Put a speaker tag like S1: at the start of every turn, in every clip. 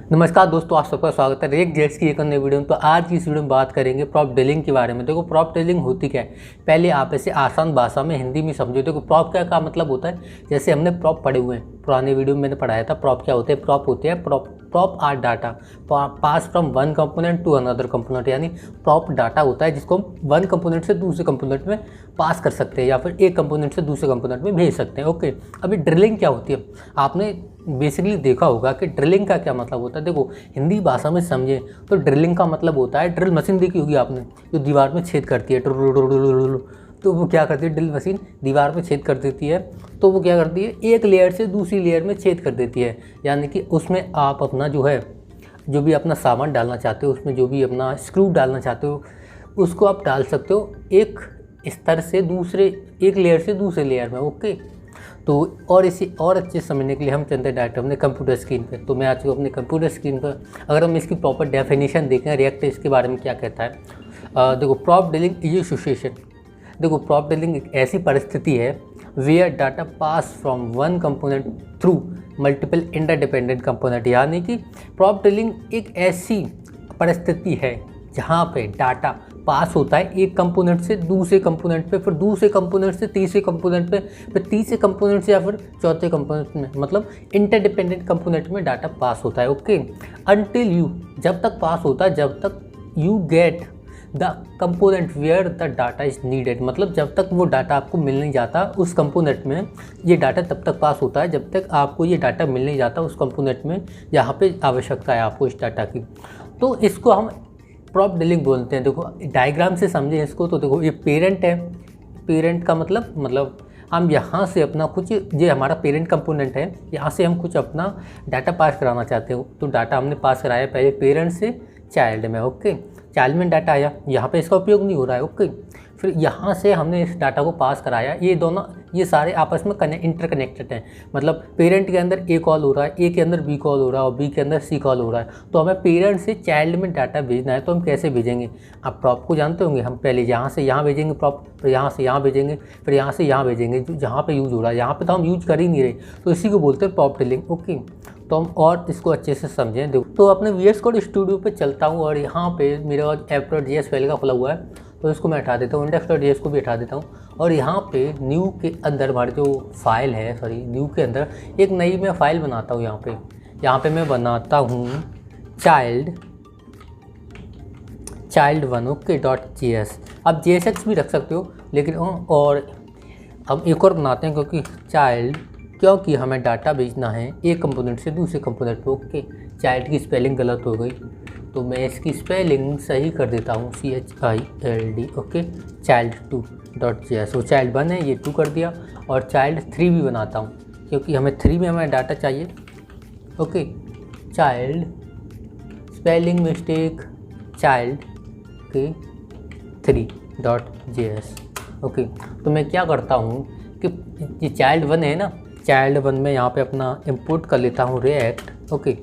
S1: नमस्कार दोस्तों, आप सबका स्वागत है रिएक्ट जेट्स की एक नई वीडियो में। तो आज की इस वीडियो में बात करेंगे प्रॉप डीलिंग के बारे में। देखो, प्रॉप डीलिंग होती क्या है, पहले आप इसे आसान भाषा में हिंदी में समझो। देखो, प्रॉप क्या मतलब होता है, जैसे हमने प्रॉप पढ़े हुए हैं, पुराने वीडियो में मैंने पढ़ाया था। प्रॉप क्या होते हैं, प्रॉप होते हैं prop are data pass from one component to another component. यानी प्रॉप डाटा होता है जिसको हम वन कंपोनेंट से दूसरे कंपोनेंट में पास कर सकते हैं या फिर एक कंपोनेंट से दूसरे कंपोनेंट में भेज सकते हैं। ओके, अभी ड्रिलिंग क्या होती है, आपने बेसिकली देखा होगा कि ड्रिलिंग का क्या मतलब होता है। देखो, हिंदी भाषा में समझे तो ड्रिलिंग का मतलब होता है, ड्रिल मशीन देखी होगी आपने जो दीवार में छेद करती है, तो वो क्या करती है, ड्रिल मशीन दीवार में छेद कर देती है। तो वो क्या करती है, एक लेयर से दूसरी लेयर में छेद कर देती है। यानी कि उसमें आप अपना जो भी अपना सामान डालना चाहते हो, उसमें जो भी अपना स्क्रू डालना चाहते हो उसको आप डाल सकते हो एक स्तर से दूसरे, एक लेयर से दूसरे लेयर में। ओके, तो और इसे और अच्छे से समझने के लिए हम चलते हैं डायरेक्ट अपने कंप्यूटर स्क्रीन पे। तो मैं आ चुका अपने कंप्यूटर स्क्रीन पर। अगर हम इसकी प्रॉपर डेफिनेशन देखें, रिएक्ट इसके बारे में क्या कहता है। देखो, प्रॉप डीलिंग इज एसोसिएशन। देखो, प्रॉप डीलिंग एक ऐसी परिस्थिति है where data pass from one component through multiple interdependent component. यानी कि प्रॉप डीलिंग एक ऐसी परिस्थिति है जहाँ पे डाटा पास होता है एक कंपोनेंट से दूसरे कंपोनेंट पे, फिर दूसरे कंपोनेंट से तीसरे कंपोनेंट पे, फिर तीसरे कंपोनेंट से या फिर चौथे कंपोनेंट में, मतलब इंटरडिपेंडेंट कंपोनेंट में डाटा पास होता है। ओके, अनटिल यू, जब तक पास होता है जब तक you get the component where the data is needed. मतलब जब तक वो डाटा आपको मिल नहीं जाता उस कंपोनेंट में, ये डाटा तब तक पास होता है जब तक आपको ये डाटा मिल नहीं जाता उस कंपोनेंट में जहाँ पे आवश्यकता है आपको इस डाटा की। तो इसको हम प्रॉप डीलिंग बोलते हैं। देखो, डायग्राम से समझें इसको तो देखो, ये पेरेंट है। पेरेंट का मतलब हम यहाँ से अपना कुछ, ये हमारा पेरेंट कंपोनेंट है, यहाँ से हम कुछ अपना डाटा पास कराना चाहते हो। तो डाटा हमने पास कराया पहले पेरेंट से चाइल्ड में। ओके, चाइल्ड में डाटा आया, यहाँ पे इसका उपयोग नहीं हो रहा है। ओके, फिर यहाँ से हमने इस डाटा को पास कराया। ये दोनों, ये सारे आपस में इंटरकनेक्टेड हैं। मतलब पेरेंट के अंदर ए कॉल हो रहा है, ए के अंदर बी कॉल हो रहा है और बी के अंदर सी कॉल हो रहा है। तो हमें पेरेंट से चाइल्ड में डाटा भेजना है, तो हम कैसे भेजेंगे। आप प्रॉप को जानते होंगे, हम पहले यहाँ से यहाँ भेजेंगे प्रॉप, फिर यहाँ से यहाँ भेजेंगे, फिर यहाँ से यहाँ भेजेंगे, जहाँ पर यूज़ हो रहा है। यहाँ पर तो हम यूज कर ही नहीं रहे, तो इसी को बोलते हैं प्रॉप डीलिंग। ओके, तो हम और इसको अच्छे से समझें। देखो, तो अपने VS कोड स्टूडियो पे चलता हूँ और यहाँ पे मेरा app.js फाइल का खुला हुआ है, तो इसको मैं हटा देता हूँ। index.js को भी हटा देता हूँ और यहाँ पे न्यू के अंदर हमारी जो फाइल है, न्यू के अंदर एक नई मैं फ़ाइल बनाता हूँ। यहाँ पे मैं बनाता हूँ child1 ओके .js। आप JSX भी रख सकते हो, लेकिन और हम एक और बनाते हैं क्योंकि हमें डाटा भेजना है एक कंपोनेंट से दूसरे कंपोनेंट पे। ओके, चाइल्ड की स्पेलिंग गलत हो गई तो मैं इसकी स्पेलिंग सही कर देता हूँ, CHILD। Okay, child2.js। वो child1 है, ये 2 कर दिया। और child3 भी बनाता हूँ क्योंकि हमें 3 में हमें डाटा चाहिए। Okay, child spelling mistake child के 3.js। ओके, तो मैं क्या करता हूँ कि ये child1 है ना, child1 में यहाँ पे अपना इंपोर्ट कर लेता हूँ react. Okay,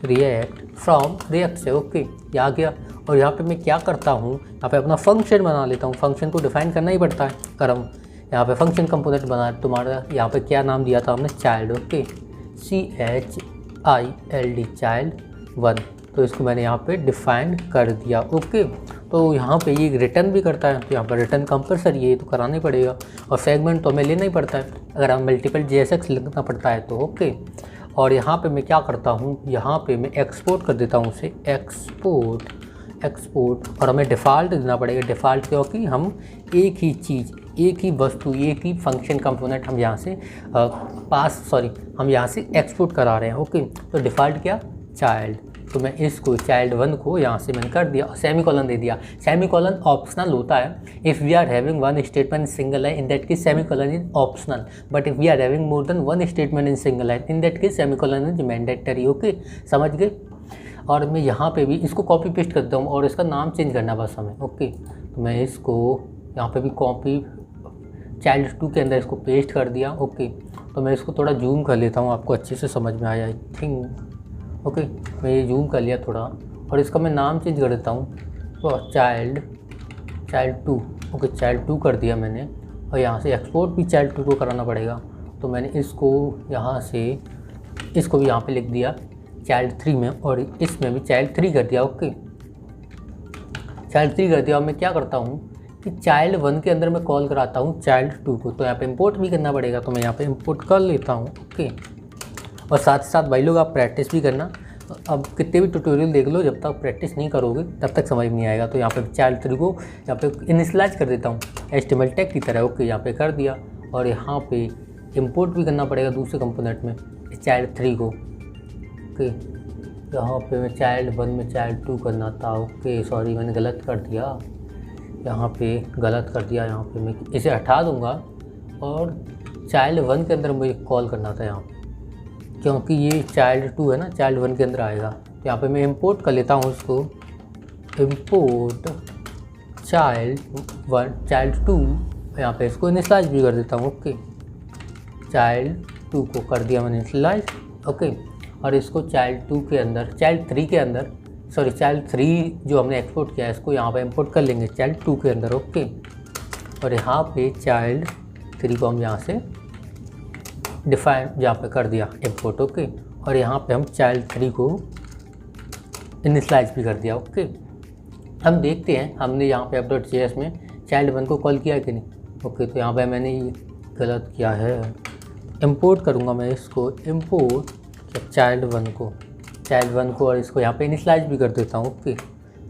S1: react from react से। ओके, ये आ गया। और यहाँ पे मैं क्या करता हूँ, यहाँ पे अपना फंक्शन बना लेता हूँ। फंक्शन को डिफाइन करना ही पड़ता है। अगर हम यहाँ पे फंक्शन कंपोनेंट बना, तुम्हारा यहाँ पे क्या नाम दिया था हमने, चाइल्ड। Okay, CHILD child1। तो इसको मैंने यहाँ पे डिफाइन कर दिया। ओके, तो यहाँ पे ये रिटर्न भी करता है, तो यहाँ पर रिटर्न कंपलसरी है, तो कराना ही पड़ेगा। और सेगमेंट तो हमें लेना ही पड़ता है, अगर हम मल्टीपल JSX लिखना पड़ता है तो। ओके, और यहाँ पे मैं क्या करता हूँ, यहाँ पे मैं एक्सपोर्ट कर देता हूँ उसे, एक्सपोर्ट। और हमें डिफ़ॉल्ट देना पड़ेगा, डिफ़ॉल्ट क्योंकि हम एक ही चीज़, एक ही वस्तु, एक ही फंक्शन कंपोनेंट हम यहाँ से हम यहाँ से एक्सपोर्ट करा रहे हैं। ओके, तो डिफ़ॉल्ट क्या, चाइल्ड। तो मैं इसको child1 को यहाँ से मैंने कर दिया, सेमीकोलन दे दिया। सेमीकोलन ऑप्शनल होता है। If we are having one statement single line, in that case semicolon is optional, but if we are having more than one statement in single line, in that case semicolon is mandatory. Okay, समझ गए। और मैं यहाँ पे भी इसको copy paste करता हूँ और इसका नाम चेंज करना बस हमें। ओके, तो मैं इसको यहाँ पे भी कॉपी child2 के अंदर इसको पेस्ट कर दिया। ओके, तो मैं इसको थोड़ा जूम कर लेता हूँ, आपको अच्छे से समझ में आया आई थिंक। ओके, मैं ये जूम कर लिया थोड़ा और इसका मैं नाम चेंज कर देता हूँ, तो child2। ओके, child2 कर दिया मैंने। और यहाँ से एक्सपोर्ट भी child2 को कराना पड़ेगा, तो मैंने इसको यहाँ से, इसको भी यहाँ पे लिख दिया चाइल्ड 3 में और इसमें भी चाइल्ड 3 कर दिया। ओके, चाइल्ड 3 कर दिया। और मैं क्या करता हूँ कि चाइल्ड 1 के अंदर मैं कॉल कराता हूँ चाइल्ड 2 को, तो यहाँ पे इंपोर्ट भी करना पड़ेगा, तो मैं यहाँ पे इंपोर्ट कर लेता हूँ। ओके, और साथ ही साथ भाई लोग आप प्रैक्टिस भी करना। अब कितने भी ट्यूटोरियल देख लो, जब तक प्रैक्टिस नहीं करोगे तब तक समझ नहीं आएगा। तो यहाँ पे चाइल्ड 3 को यहाँ पे इनिशियलाइज कर देता हूँ HTML टैग की तरह। ओके, यहाँ पे कर दिया। और यहाँ पे इंपोर्ट भी करना पड़ेगा दूसरे कंपोनेंट में चाइल्ड 3 को। ओके, यहाँ पे मैं चाइल्ड 1 में चाइल्ड 2 करना था। ओके, सॉरी मैंने गलत कर दिया, यहाँ पे गलत कर दिया। यहाँ पे मैं इसे हटा दूँगा और चाइल्ड 1 के अंदर मुझे कॉल करना था यहाँ पे, क्योंकि ये चाइल्ड 2 है ना, चाइल्ड 1 के अंदर आएगा। तो यहाँ पे मैं इंपोर्ट कर लेता हूँ उसको, इंपोर्ट चाइल्ड 1 चाइल्ड 2, यहाँ पे इसको इनिशियलाइज भी कर देता हूँ। ओके, चाइल्ड 2 को कर दिया मैंने इनिशियलाइज। ओके, और इसको चाइल्ड 2 के अंदर, चाइल्ड 3 के अंदर, सॉरी चाइल्ड 3 जो हमने एक्सपोर्ट किया है इसको यहाँ पे इंपोर्ट कर लेंगे चाइल्ड 2 के अंदर। ओके, और यहाँ पे चाइल्ड 3 को हम यहाँ से डिफाइन यहाँ पे कर दिया इंपोर्ट। ओके, और यहाँ पे हम चाइल्ड 3 को इनिशियलाइज भी कर दिया। ओके, हम देखते हैं हमने यहाँ पे app.js में चाइल्ड 1 को कॉल किया है कि नहीं। ओके, तो यहाँ पे मैंने ये गलत किया है, इंपोर्ट करूँगा मैं इसको, इंपोर्ट चाइल्ड 1 को और इसको यहाँ पे इनिशियलाइज भी कर देता हूँ। ओके,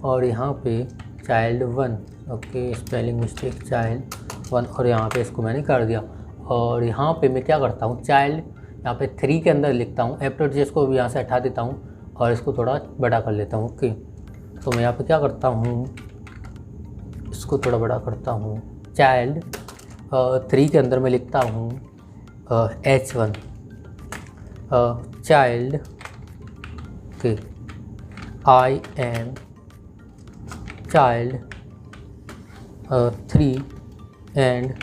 S1: और यहाँ पे child 1, okay spelling mistake, child 1 और यहाँ पे इसको मैंने कर दिया। और यहाँ पे मैं क्या करता हूँ, चाइल्ड यहाँ पे 3 के अंदर लिखता हूँ, app.js को भी यहाँ से हटा देता हूँ और इसको थोड़ा बड़ा कर लेता हूँ। ओके, तो मैं यहाँ पे क्या करता हूँ, इसको थोड़ा बड़ा करता हूँ। चाइल्ड 3 के अंदर मैं लिखता हूँ H1, चाइल्ड के I am child 3 and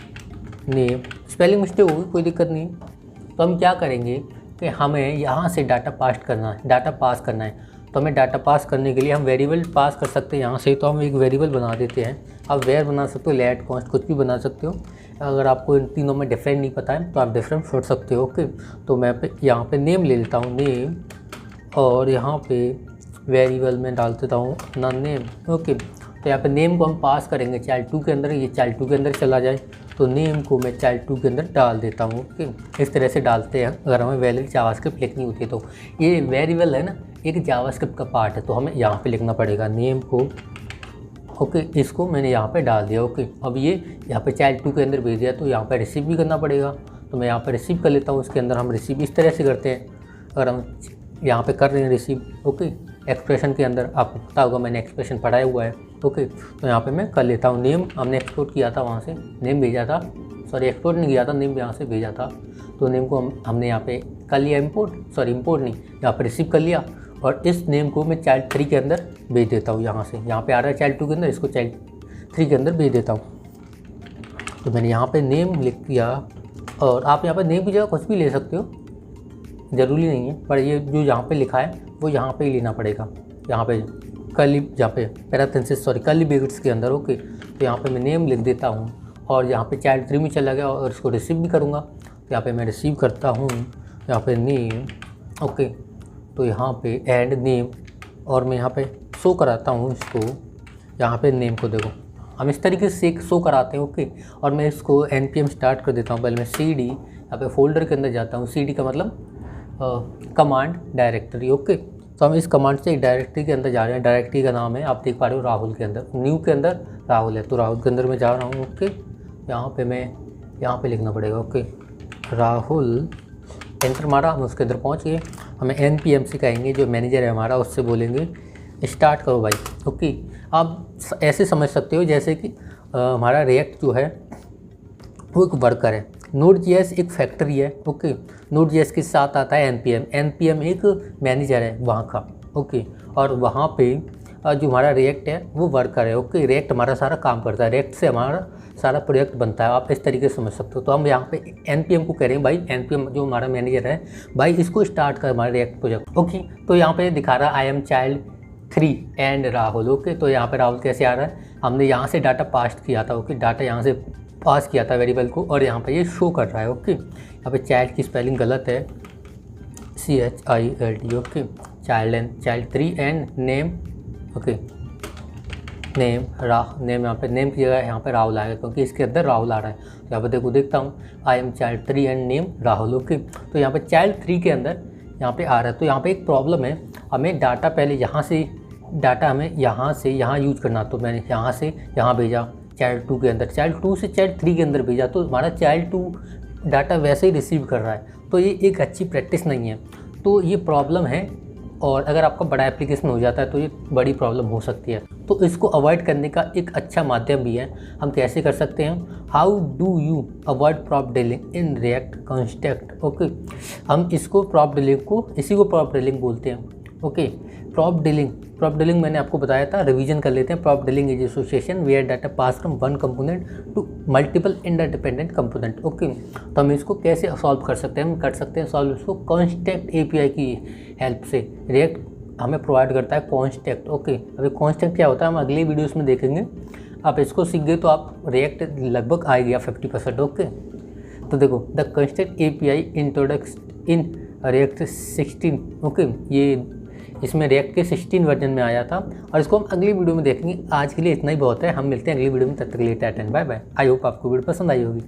S1: name, spelling mistake होगी कोई दिक्कत नहीं। तो हम क्या करेंगे कि हमें यहाँ से डाटा पास करना है, तो हमें डाटा पास करने के लिए हम वेरिएबल पास कर सकते हैं यहाँ से। तो हम एक वेरिएबल बना देते हैं, आप वेयर बना सकते हो, लेट कॉन्स्ट कुछ भी बना सकते हो। अगर आपको इन तीनों में डिफरेंट नहीं पता है तो आप डिफरेंट छोड़ सकते हो। ओके, तो मैं यहाँ पे नेम ले लेता हूँ, नेम, और यहाँ पे वेरिएबल में डाल देता हूँ अपना नेम। ओके, तो यहाँ पे नेम को हम पास करेंगे चाइल्ड 2 के अंदर, ये चाइल्ड 2 के अंदर चला जाए, तो नेम को मैं चाइल्ड 2 के अंदर डाल देता हूँ। ओके, इस तरह से डालते हैं अगर हमें वैलिड जावास्क्रिप्ट लिखनी होती है। तो ये वेरिएबल है ना, एक जावास्क्रिप्ट का पार्ट है, तो हमें यहाँ पे लिखना पड़ेगा नेम को। ओके, इसको मैंने यहाँ पे डाल दिया। ओके, अब ये यहाँ पे चाइल्ड 2 के अंदर भेज दिया, तो यहाँ पे रिसीव भी करना पड़ेगा, तो मैं यहाँ पे रिसीव कर लेता हूँ। इसके अंदर हम रिसीव इस तरह से करते हैं, अगर हम यहाँ पे कर रहे हैं रिसीव। ओके, एक्सप्रेशन के अंदर आपको पता होगा मैंने एक्सप्रेशन पढ़ाया हुआ है। ओके, तो यहाँ पे मैं कर लेता हूँ नेम, हमने एक्सपोर्ट किया था वहाँ से, नेम भेजा था, सॉरी एक्सपोर्ट नहीं किया था, नेम यहाँ से भेजा था, तो नेम को हमने यहाँ पे कर लिया इंपोर्ट, सॉरी इंपोर्ट नहीं, यहाँ पे रिसीव कर लिया। और इस नेम को मैं चाइल्ड 3 के अंदर भेज देता हूँ, यहाँ से, यहाँ पे आ रहा है चाइल्ड 2 के अंदर, इसको चाइल्ड 3 के अंदर भेज देता हूँ। तो मैंने यहाँ पे नेम लिख दिया, और आप यहाँ पे नेम की जगह कुछ भी ले सकते हो, ज़रूरी नहीं है, पर ये जो यहाँ पे लिखा है वो यहाँ पे ही लेना पड़ेगा, यहाँ पे यहाँ पे पैराथेसिस, सॉरी कर्ली ब्रैकेट्स के अंदर। ओके, तो यहाँ पे मैं नेम लिख देता हूँ, और यहाँ पे चाइल्ड 3 में चला गया और इसको रिसीव भी करूँगा, तो यहाँ पे मैं रिसीव करता हूँ, यहाँ पे नेम। ओके, तो यहाँ पे एंड नेम, और मैं यहाँ पे शो कराता हूँ इसको, यहाँ पे नेम को देखो हम इस तरीके से एक शो कराते हैं। ओके, और मैं इसको npm स्टार्ट कर देता हूँ। पहले मैं cd, यहाँ पे फोल्डर के अंदर जाता हूँ, cd का मतलब कमांड डायरेक्टरी। ओके, तो हम इस कमांड से एक डायरेक्टरी के अंदर जा रहे हैं, डायरेक्टरी का नाम है आप देख पा रहे हो राहुल के अंदर, न्यू के अंदर राहुल है, तो राहुल के अंदर मैं जा रहा हूँ। ओके, यहाँ पे मैं यहाँ पे लिखना पड़ेगा। ओके, राहुल, एंटर मारा, हम उसके अंदर पहुँच गए। हमें npm से कहेंगे, जो मैनेजर है हमारा, उससे बोलेंगे स्टार्ट करो भाई। ओके, आप ऐसे समझ सकते हो जैसे कि हमारा रिएक्ट जो है वो एक वर्कर है, Node.js एक फैक्ट्री है। ओके, Node.js के साथ आता है npm एक मैनेजर है वहाँ का। ओके, और वहाँ पे जो हमारा रिएक्ट है वो वर्कर है। ओके, रिएक्ट हमारा सारा काम करता है, रिएक्ट से हमारा सारा प्रोजेक्ट बनता है, आप इस तरीके से समझ सकते हो। तो हम यहाँ पे npm को कह रहे हैं भाई, npm जो हमारा मैनेजर है भाई, इसको स्टार्ट कर हमारा रिएक्ट प्रोजेक्ट। ओके, तो यहाँ पे दिखा रहा है I am child 3 and Rahul. Okay, तो यहाँ पे राहुल कैसे आ रहा है, हमने यहाँ से डाटा पास किया था। ओके, डाटा यहाँ से पास किया था वेरिएबल को, और यहाँ पे ये शो कर रहा है। ओके, यहाँ पे चाइल्ड की स्पेलिंग गलत है, CHILD। Okay, child 3 and name, okay name name यहाँ पे नेम की जगह यहाँ पे राहुल आएगा क्योंकि इसके अंदर राहुल आ रहा है। तो यहाँ पे देखता हूँ I am child 3 and name Rahul, okay. तो यहाँ पे चाइल्ड 3 के अंदर यहाँ पे आ रहा है। तो यहाँ पे एक प्रॉब्लम है, हमें डाटा पहले यहाँ से हमें यहाँ से यहाँ यूज करना। तो मैंने यहाँ से यहाँ भेजा चाइल्ड 2 के अंदर, चाइल्ड 2 से चाइल्ड 3 के अंदर भेजा, तो हमारा चाइल्ड 2 डाटा वैसे ही रिसीव कर रहा है। तो ये एक अच्छी प्रैक्टिस नहीं है, तो ये प्रॉब्लम है। और अगर आपका बड़ा एप्लीकेशन हो जाता है तो ये बड़ी प्रॉब्लम हो सकती है। तो इसको अवॉइड करने का एक अच्छा माध्यम भी है। हम कैसे कर सकते हैं, how do you avoid prop dealing in React construct, okay. हम इसको प्रॉप डिलिंग को, इसी को प्रॉप डिलिंग बोलते हैं, ओके। प्रॉप डिलिंग मैंने आपको बताया था, रिवीजन कर लेते हैं। Prop drilling is association where data pass from one component to multiple interdependent component, okay. तो हम इसको कैसे सॉल्व कर सकते हैं, हम कर सकते हैं सॉल्व इसको कॉन्स्टेक्ट एपीआई की हेल्प से। रिएक्ट हमें प्रोवाइड करता है कॉन्स्टेक्ट, ओके। अभी कॉन्स्टेक्ट क्या होता है हम अगली वीडियोस में देखेंगे। आप इसको सीख गए तो आप रिएक्ट लगभग आ गया 50%, ओके। तो देखो the context API introduces in React 16, okay. ये इसमें रिएक्ट के 16 वर्जन में आया था और इसको हम अगली वीडियो में देखेंगे। आज के लिए इतना ही बहुत है, हम मिलते हैं अगली वीडियो में, तब तक के लिए tata and bye bye. I hope आपको वीडियो पसंद आई होगी।